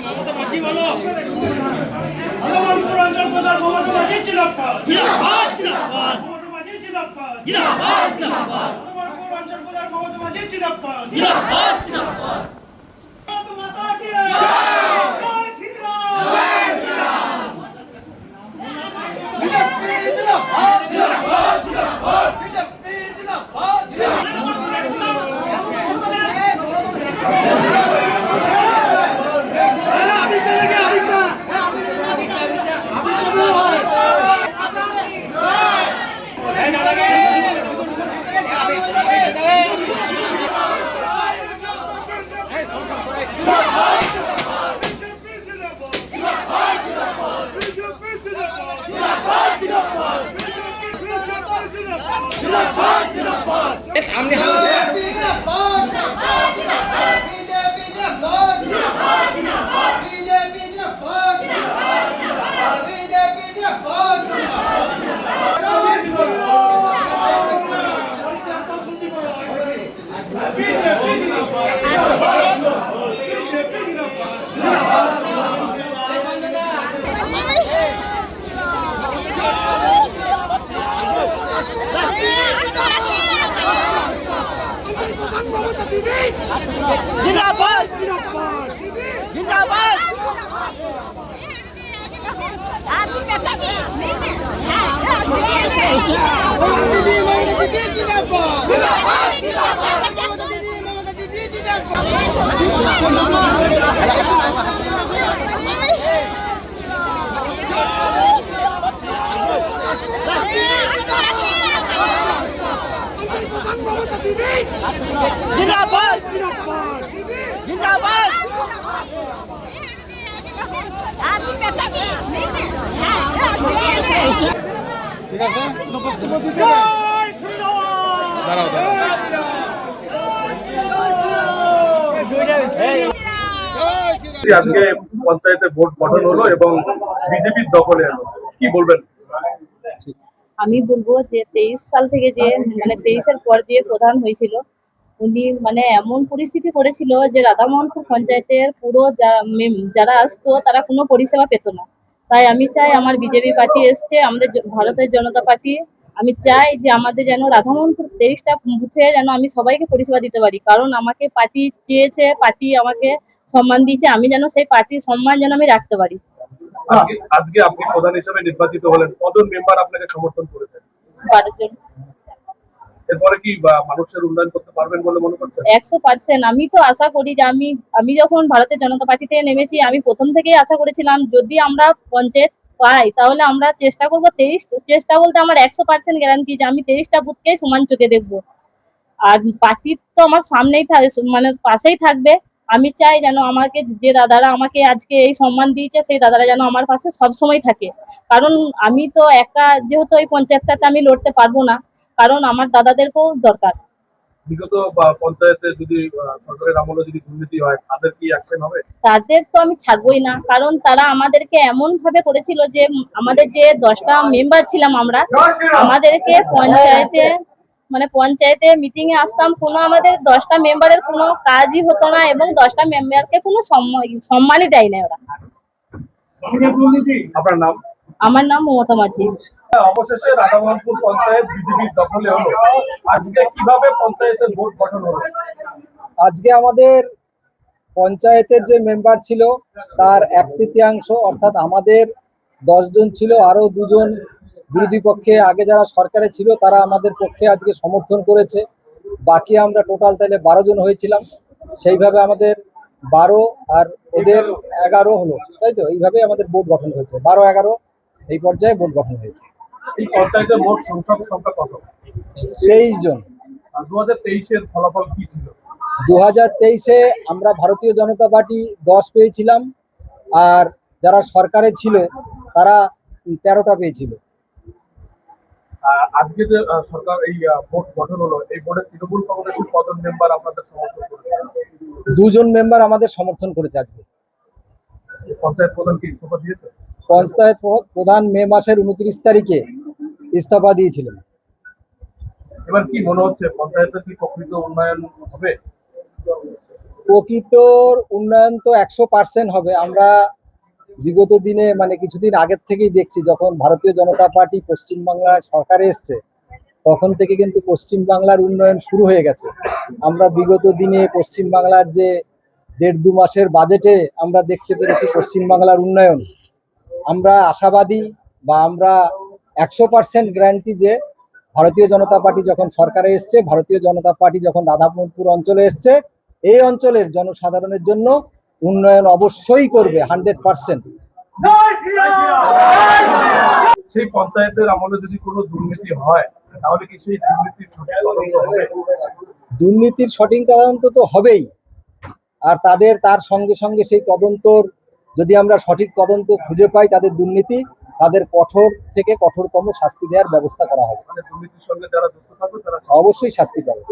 মমতা মাঝি বলো রাধামোহনপুর অঞ্চল প্রধান মমতা মাঝি জিন্দাবাদ জিন্দাবাদ জিন্দাবাদ মমতা মাঝি জিন্দাবাদ জিন্দাবাদ জিন্দাবাদ রাধামোহনপুর অঞ্চল প্রধান মমতা মাঝি জিন্দাবাদ জিন্দাবাদ জিন্দাবাদ মাতা কি জয় শ্রী রাম জয় শ্রী রাম জিন্দাবাদ জিন্দাবাদ জিন্দাবাদ সামনে জিন্দাবাদ জিন্দাবাদ জিন্দাবাদ জিন্দাবাদ ঠিক আছে জয় শ্রী রাম দাঁড়াও আজকে পঞ্চায়েতে ভোট গঠন হলো এবং বিজেপির দখলে এলো, কি বলবেন? আমি বলবো যে 23 সাল থেকে যে মানে 23-এর পর যে প্রধান হয়েছিল উনি মানে এমন পরিস্থিতি করেছিল যে রাধামোহনপুর পঞ্চায়েতের পুরো যারা আসতো তারা কোনো পরিষেবা পেত না। তাই আমি চাই আমার বিজেপি পার্টি এসছে, আমাদের ভারতের জনতা পার্টি, আমি চাই যে আমাদের যেন রাধামোহনপুর 23টা বুথে যেন আমি সবাইকে পরিষেবা দিতে পারি, কারণ আমাকে পার্টি চেয়েছে, পার্টি আমাকে সম্মান দিয়েছে, আমি যেন সেই পার্টির সম্মান যেন আমি রাখতে পারি। আজকে আপনি প্রধান হিসেবে নির্বাচিত হলেন, কজন মেম্বার আপনাকে সমর্থন করেছেন? 12 জন। এরপরে কি মানুষের উন্নয়ন করতে পারবেন বলে মনে করছেন? 100%। আমি তো আশা করি যে আমি যখন ভারতের জনতা পার্টি থেকে নেমেছি, আমি প্রথম থেকেই আশা করেছিলাম যদি আমরা পঞ্চায়েত পাই তাহলে আমরা চেষ্টা করবো 23, চেষ্টা বলতে আমার 100% গ্যারান্টি যে আমি 23টা বুথকেই সমান চোখে দেখবো। আর পার্টি তো আমার সামনেই মানে পাশেই থাকবে। আমি চাই যেন আমাকে যে দাদারা আমাকে আজকে এই সম্মান দিয়েছে সেই দাদারা যেন আমার পাশে সবসময় থাকে, কারণ আমি তো একা যেহেতু এই পঞ্চায়েতটাতে আমি লড়তে পারবো না, কারণ আমার দাদাদেরকেও দরকার। বিগত পঞ্চায়েতে যদি সরকারের আমলে যদি দুর্নীতি হয় তাদের কি অ্যাকশন হবে? তাদের তো আমি ছাড়বই না, কারণ তারা আমাদেরকে এমন ভাবে করেছিল যে আমাদের যে 10টা মেম্বার ছিলাম আমরা, আমাদেরকে পঞ্চায়েতে মিটিং এ আসতাম, কোনো আমাদের 10টা মেম্বারের কোনো কাজই হতো না এবং 10টা মেম্বারকে কোনো সম্মানই দেয় না ওরা। আপনার নাম? আমার নাম মমতা মাঝি। অবশেষে রাধামোহনপুর পঞ্চায়েত বিজেপির দখলে হলো, আজকে কিভাবে পঞ্চায়েতের ভোট গঠন হলো? আজকে আমাদের পঞ্চায়েতের যে মেম্বার ছিল তার 1/3 অর্থাৎ আমাদের 10 জন ছিল, আরো 2 জন বিরোধী পক্ষে আগে যারা সরকারে ছিল তারা আমাদের পক্ষে আজকে সমর্থন করেছে। বাকি আমরা টোটাল তাহলে 12 জন হয়েছিলাম, সেইভাবে আমাদের 12 আর ওদের 11 হলো, তাই তো? এইভাবে আমাদের বোর্ড গঠন হয়েছে, 12-11 এই পর্যায়ে বোর্ড গঠন হয়েছে। এই পঞ্চায়েতের মোট সংখ্যা কত? 23 জন। 2023-এর ফলাফল কি ছিল? 2023-এ আমরা ভারতীয় জনতা পার্টি 10 পেয়েছিলাম, আর যারা সরকারে ছিল তারা 13টা পেয়েছিল। আজকে যে সরকার এই বোর্ড গঠন হলো, এই বোর্ডে তৃণমূল কংগ্রেসের কজন মেম্বার আপনাদের সমর্থন করেছে? 2 জন মেম্বার আমাদের সমর্থন করেছে। আজকে পঞ্চায়েত প্রধান কি ইস্তফা দিয়েছে? পঞ্চায়েত প্রধান মে মাসের 29 তারিখে ইস্তফা দিয়েছিলেন। এবার কি মনে হচ্ছে পঞ্চায়েতের কি প্রকৃত উন্নয়ন হবে? প্রকৃত উন্নয়ন তো 100% হবে। আমরা বিগত দিনে মানে কিছুদিন আগের থেকেই দেখছি, যখন ভারতীয় জনতা পার্টি পশ্চিমবাংলার সরকারে এসছে তখন থেকে কিন্তু পশ্চিমবাংলার উন্নয়ন শুরু হয়ে গেছে। আমরা বিগত দিনে পশ্চিমবাংলার যে 1.5-2 মাসের বাজেটে আমরা দেখতে পেরেছি পশ্চিমবাংলার উন্নয়ন। আমরা আশাবাদী বা আমরা 100% গ্যারান্টি যে ভারতীয় জনতা পার্টি যখন সরকারে এসছে, ভারতীয় জনতা পার্টি যখন রাধামোহনপুর অঞ্চলে এসছে, এই অঞ্চলের জনসাধারণের জন্য উন্নয়ন অবশ্যই করবে 100%। জয় শ্রীরাম। সেই পঞ্চায়েতের আমলে যদি কোনো দুর্নীতি হয় তাহলে কি সেই দুর্নীতির সঠিক তদন্ত হবে? দুর্নীতির সঠিক তদন্ত তো হবেই, আর তার সঙ্গে সঙ্গে সেই তদন্তর যদি আমরা সঠিক তদন্ত খুঁজে পাই তাদের কঠোর থেকে কঠোরতম শাস্তি দেওয়ার ব্যবস্থা করা হবে। মানে দুর্নীতির সঙ্গে যারা যুক্ত থাকবে তারা অবশ্যই শাস্তি পাবে।